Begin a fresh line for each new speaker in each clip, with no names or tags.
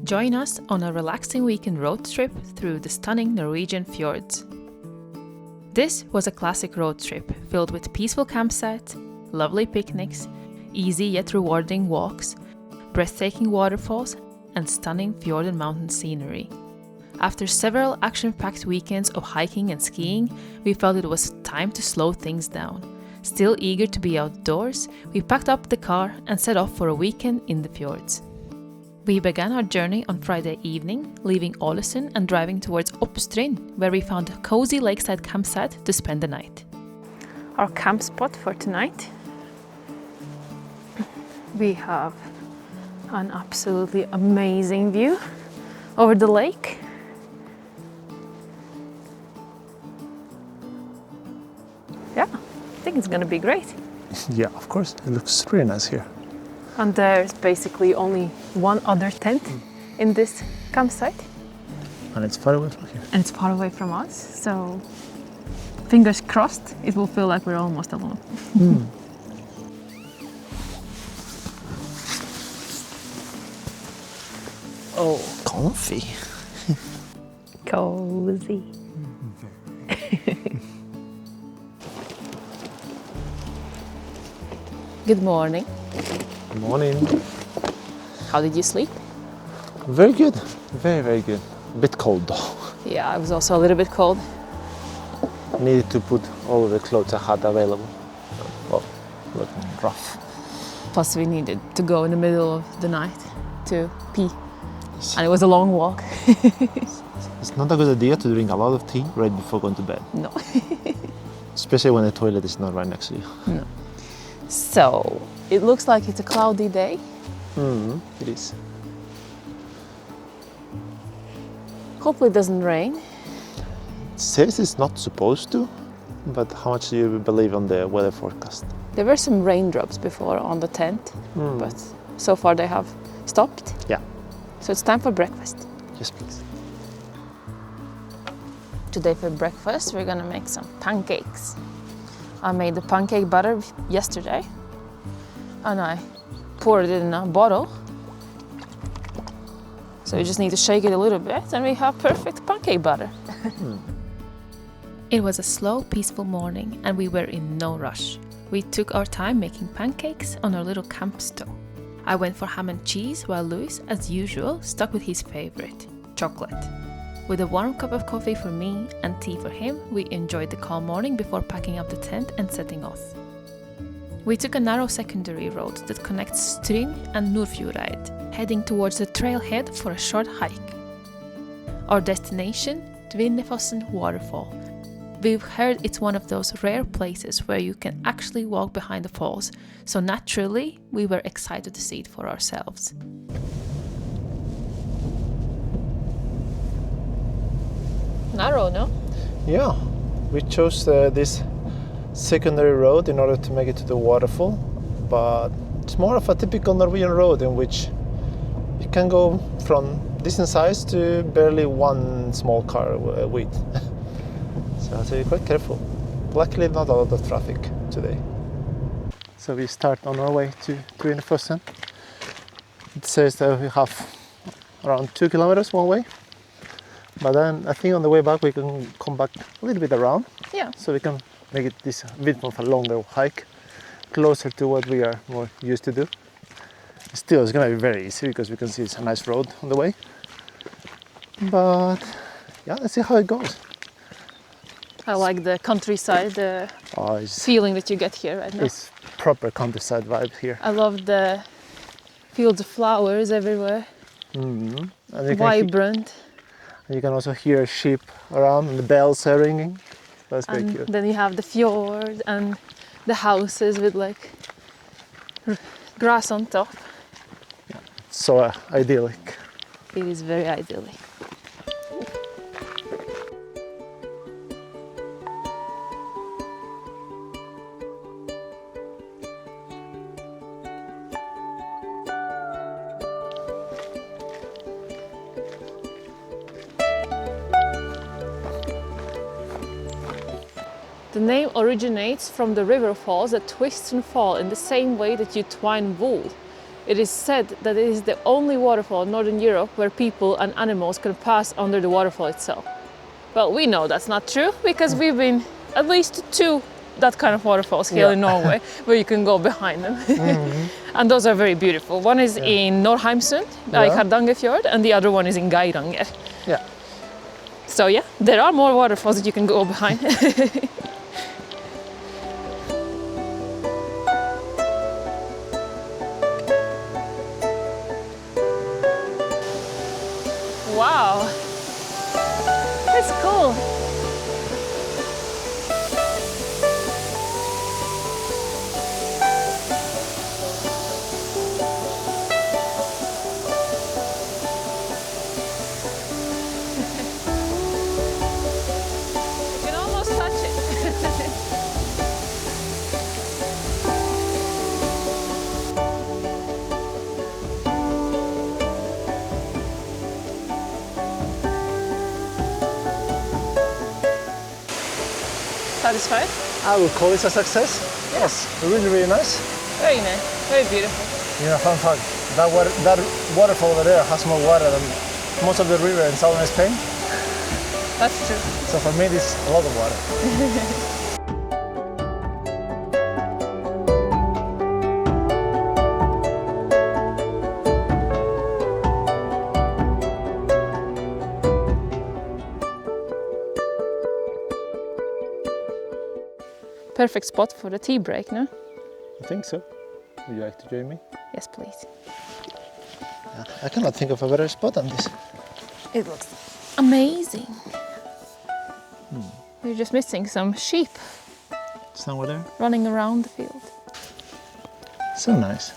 Join us on a relaxing weekend road trip through the stunning Norwegian fjords. This was a classic road trip filled with peaceful campsites, lovely picnics, easy yet rewarding walks, breathtaking waterfalls, and stunning fjord and mountain scenery. After several action-packed weekends of hiking and skiing, we felt it was time to slow things down. Still eager to be outdoors, we packed up the car and set off for a weekend in the fjords. We began our journey on Friday evening, leaving Ålesund and driving towards Oppstryn, where we found a cozy lakeside campsite to spend the night. Our camp spot for tonight. We have an absolutely amazing view over the lake. Yeah, I think it's gonna be great.
Yeah, of course. It looks really nice here.
And there's basically only one other tent in this campsite.
And it's far away from here.
And it's far away from us, so fingers crossed it will feel like we're almost alone.
Oh, comfy.
Cozy. Good morning.
Good morning.
How did you sleep?
Very good. Very, very good. A bit cold though.
Yeah, I was also a little bit cold.
Needed to put all of the clothes I had available. Well, looking rough.
Plus we needed to go in the middle of the night to pee. And it was a long walk.
It's not a good idea to drink a lot of tea right before going to bed.
No.
Especially when the toilet is not right next to you.
No. So, it looks like it's a cloudy day.
It is.
Hopefully it doesn't rain.
It says it's not supposed to, but how much do you believe on the weather forecast?
There were some raindrops before on the tent, but so far they have stopped.
Yeah.
So it's time for breakfast.
Yes, please.
Today for breakfast we're gonna make some pancakes. I made the pancake batter yesterday and I poured it in a bottle. So you just need to shake it a little bit and we have perfect pancake batter. It was a slow, peaceful morning and we were in no rush. We took our time making pancakes on our little camp stove. I went for ham and cheese while Louis, as usual, stuck with his favorite, chocolate. With a warm cup of coffee for me and tea for him, we enjoyed the calm morning before packing up the tent and setting off. We took a narrow secondary road that connects Oppstryn and Nordfjordeid, heading towards the trailhead for a short hike. Our destination, Tvinnefossen Waterfall. We've heard it's one of those rare places where you can actually walk behind the falls, so naturally we were excited to see it for ourselves. Narrow, no?
Yeah, we chose this secondary road in order to make it to the waterfall, but it's more of a typical Norwegian road in which you can go from decent size to barely one small car width. So I have to be quite careful. Luckily not a lot of traffic today. So we start on our way to Tvinnefossen. It says that we have around 2 kilometers one way. But then I think on the way back we can come back a little bit around.
Yeah.
So we can make it this a bit more of a longer hike, closer to what we are more used to do. Still, it's gonna be very easy because we can see it's a nice road on the way. But yeah, let's see how it goes.
I like the countryside, the feeling that you get here right now.
It's proper countryside vibe here.
I love the fields of flowers everywhere.
And
Vibrant.
You can also hear sheep around and the bells are ringing. That's very
And
cute.
then you have the fjord and the houses with like grass on top.
Yeah, so idyllic.
It is very idyllic. The name originates from the river falls that twist and fall in the same way that you twine wool. It is said that it is the only waterfall in Northern Europe where people and animals can pass under the waterfall itself. Well, we know that's not true because we've been at least 2 that kind of waterfalls here in Norway where you can go behind them. And those are very beautiful. One is in Norheimsund, like Hjørundfjord, and the other one is in Geiranger.
Yeah.
So yeah, there are more waterfalls that you can go behind. Wow, it's cool. You can almost touch it. Satisfied?
I would call this a success. Yes, really, really nice.
Very nice, very beautiful.
You know, fun fact, that waterfall over there has more water than most of the river in southern Spain.
That's true.
So for me, this is a lot of water.
Perfect spot for the tea break, no?
I think so. Would you like to join me?
Yes, please.
Yeah, I cannot think of a better spot than this.
It looks amazing. We're just missing some sheep
Somewhere there.
running around the field.
So nice.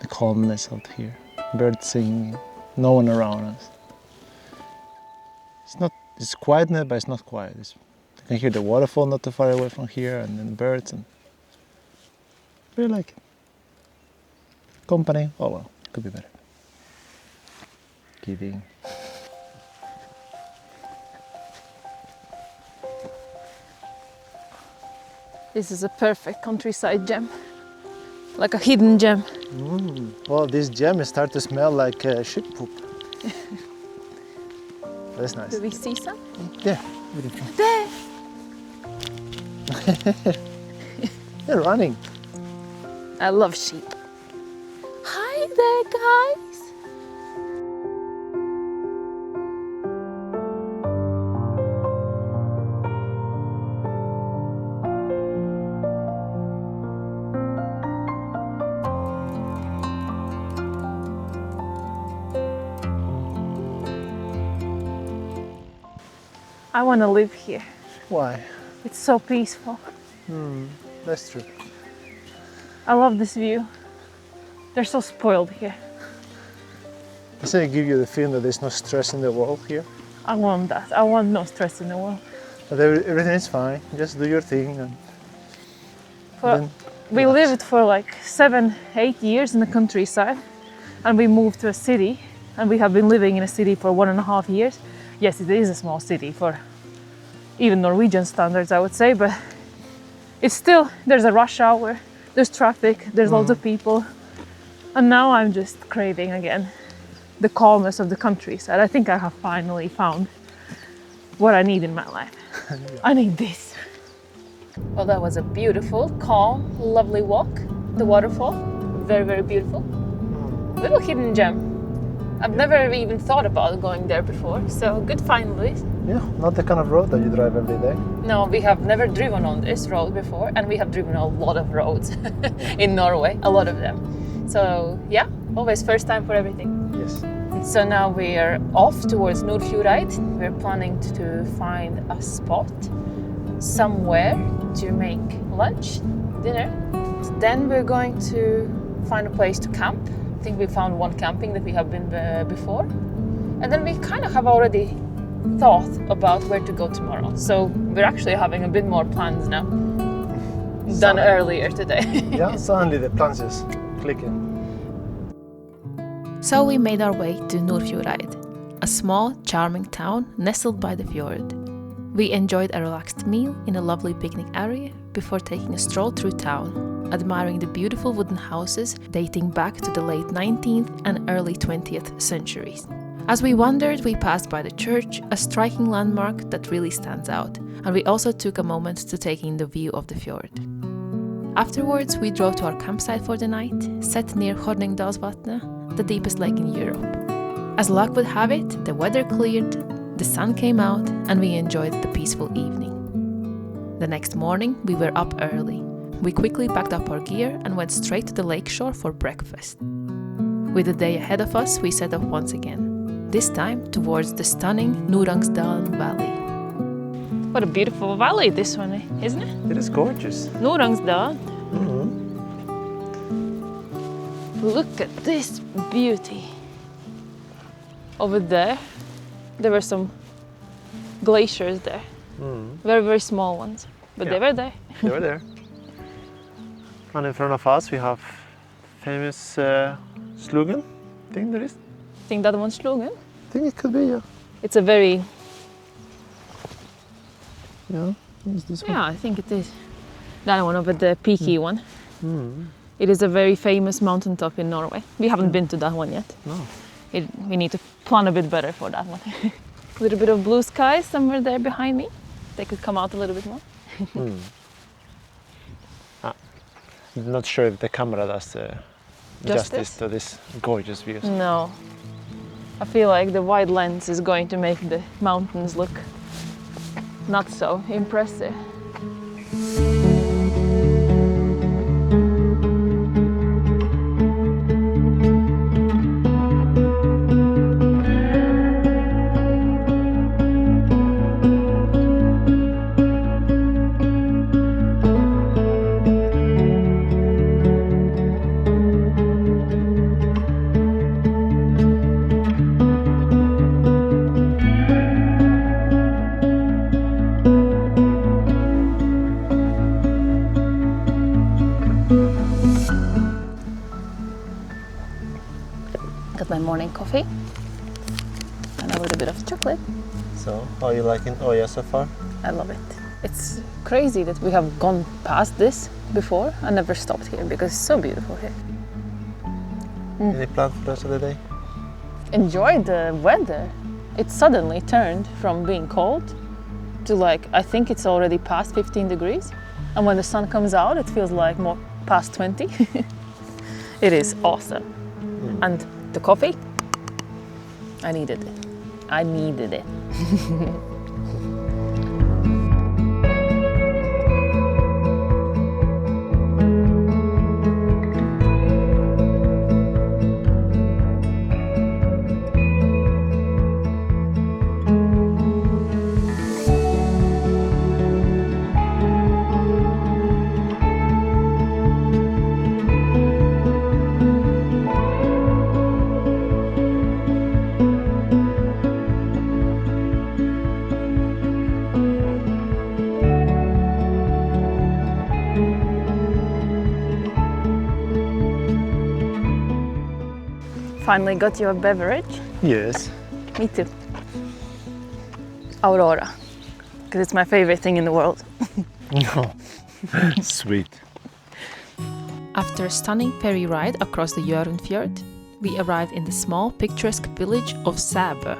The calmness out here. Birds singing, no one around us. It's quiet now, but it's not quiet. You can hear the waterfall not too far away from here, and then birds, and I really like it. Company, oh well, could be better. Kidding.
This is a perfect countryside gem, like a hidden gem.
Well, this gem is starting to smell like sheep poop. That's nice.
Do we see some?
There.
There!
They're running.
I love sheep. Hi there, guys! I want to live here.
Why?
It's so peaceful.
That's true.
I love this view. They're so spoiled here.
Doesn't it give you the feeling that there's no stress in the world here?
I want that. I want no stress in the world.
That everything is fine. Just do your thing. And then
We lived for like 7-8 years in the countryside, and we moved to a city, and we have been living in a city for 1.5 years. Yes, it is a small city for even Norwegian standards, I would say, but it's still, there's a rush hour, there's traffic, there's lots of people, and now I'm just craving again the calmness of the countryside. I think I have finally found what I need in my life. I need this. Well, that was a beautiful, calm, lovely walk. The waterfall, very, very beautiful. Little hidden gem. I've never even thought about going there before, so good find, Louise.
Yeah, not the kind of road that you drive every day.
No, we have never driven on this road before, and we have driven a lot of roads in Norway, a lot of them. So yeah, always first time for everything.
Yes.
So now we are off towards Nordfjordeid. We're planning to find a spot somewhere to make lunch, dinner. Then we're going to find a place to camp. I think we found one camping that we have been before. And then we kind of have already thought about where to go tomorrow. So we're actually having a bit more plans now than earlier today.
Yeah, suddenly the plans is clicking.
So we made our way to Nordfjordeid, a small, charming town nestled by the fjord. We enjoyed a relaxed meal in a lovely picnic area before taking a stroll through town, admiring the beautiful wooden houses dating back to the late 19th and early 20th centuries. As we wandered, we passed by the church, a striking landmark that really stands out, and we also took a moment to take in the view of the fjord. Afterwards, we drove to our campsite for the night, set near Hornindalsvatnet, the deepest lake in Europe. As luck would have it, the weather cleared, the sun came out, and we enjoyed the peaceful evening. The next morning, we were up early. We quickly packed up our gear and went straight to the lakeshore for breakfast. With the day ahead of us, we set off once again. This time towards the stunning Norangsdalen valley. What a beautiful valley this one, isn't it?
It is gorgeous.
Norangsdalen. Look at this beauty. Over there were some glaciers there. Very, very small ones, but they were there.
They were there. And in front of us we have famous slogan. Thing there is.
Think that one's slogan?
I think it could be, yeah.
It's a very...
Yeah, it's this one.
Yeah, I think it is. That one over the peaky one. It is a very famous mountaintop in Norway. We haven't been to that one yet.
No.
We need to plan a bit better for that one. A little bit of blue sky somewhere there behind me. They could come out a little bit more.
I'm not sure if the camera does justice to this gorgeous views.
No. I feel like the wide lens is going to make the mountains look not so impressive. Got my morning coffee and a little bit of chocolate.
So, how are you liking Oya so far?
I love it. It's crazy that we have gone past this before and never stopped here because it's so beautiful here.
Any plan for the rest of the day?
Enjoy the weather. It suddenly turned from being cold to like, I think it's already past 15 degrees. And when the sun comes out, it feels like more past 20. It is awesome. And the coffee, I needed it. I needed it. Finally got your beverage?
Yes.
Me too. Aurora, because it's my favorite thing in the world.
No. Sweet.
After a stunning ferry ride across the Hjørundfjord, we arrived in the small, picturesque village of Sæbø.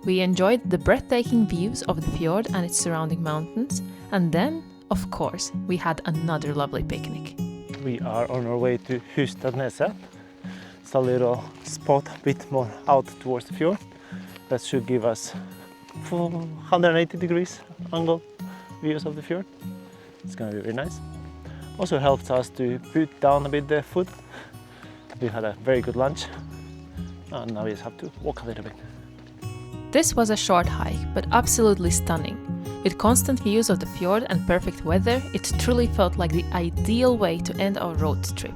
We enjoyed the breathtaking views of the fjord and its surrounding mountains, and then, of course, we had another lovely picnic.
We are on our way to Hustadneset. It's a little spot a bit more out towards the fjord. That should give us 180 degrees angle views of the fjord. It's going to be very nice. Also helps us to put down a bit the food. We had a very good lunch and now we just have to walk a little bit.
This was a short hike, but absolutely stunning. With constant views of the fjord and perfect weather, it truly felt like the ideal way to end our road trip.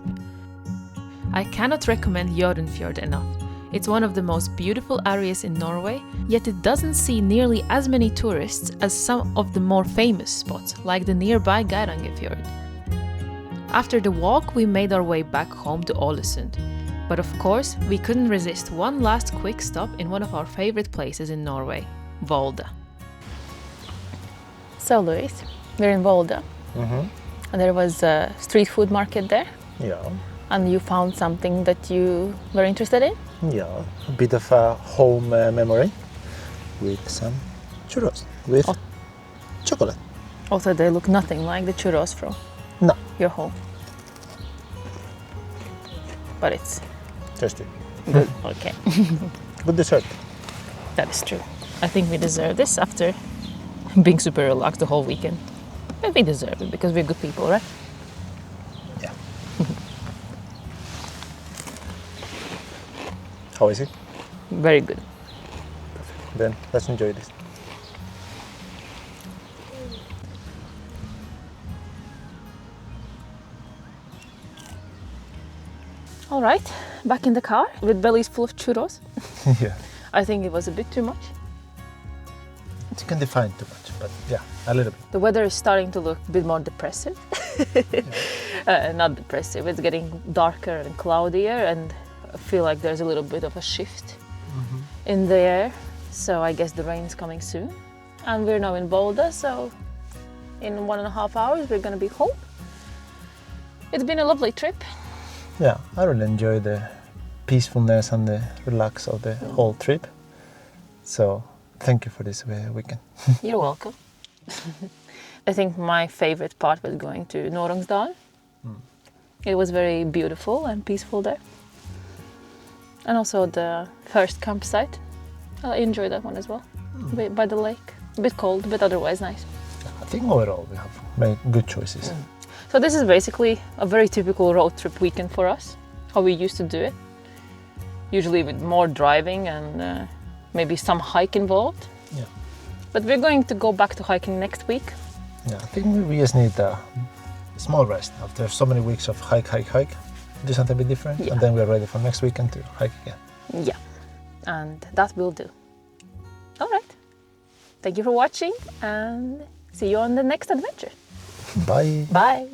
I cannot recommend Hjørundfjord enough. It's one of the most beautiful areas in Norway, yet it doesn't see nearly as many tourists as some of the more famous spots, like the nearby Hjørundfjord. After the walk, we made our way back home to Ålesund. But of course, we couldn't resist one last quick stop in one of our favorite places in Norway, Volda. So Louise, We're in Volda,
Mm-hmm.
and there was a street food market there,
Yeah.
and you found something that you were interested in?
Yeah. A bit of a home memory with some churros with
Oh.
chocolate.
Also, they look nothing like the churros from
No.
your home. But it's
Tasty.
good. Okay,
Good dessert.
that is true. I think we deserve this after being super relaxed the whole weekend. But we deserve it because we're good people, right?
Yeah. How is it?
Very good.
Then let's enjoy this.
All right, back in the car with bellies full of churros.
Yeah.
I think it was a bit too much.
You can define too much, but yeah, a little bit.
The weather is starting to look a bit more depressive. Not depressive, it's getting darker and cloudier, and I feel like there's a little bit of a shift in the air. So I guess the rain's coming soon. And we're now in Volda, so in 1.5 hours we're gonna be home. It's been a lovely trip.
Yeah, I really enjoy the peacefulness and the relax of the whole trip. So thank you for this weekend.
You're welcome. I think my favorite part was going to Norangsdalen. It was very beautiful and peaceful there. And also the first campsite. I enjoyed that one as well. By the lake. A bit cold, but otherwise nice.
I think overall we have made good choices.
So this is basically a very typical road trip weekend for us. How we used to do it. Usually with more driving and maybe some hike involved.
Yeah.
But we're going to go back to hiking next week.
Yeah, I think we just need a small rest after so many weeks of hike. Do something a bit different,
Yeah.
and then we're ready for next weekend to hike again.
Yeah, and that will do. All right. Thank you for watching and see you on the next adventure.
Bye.
Bye.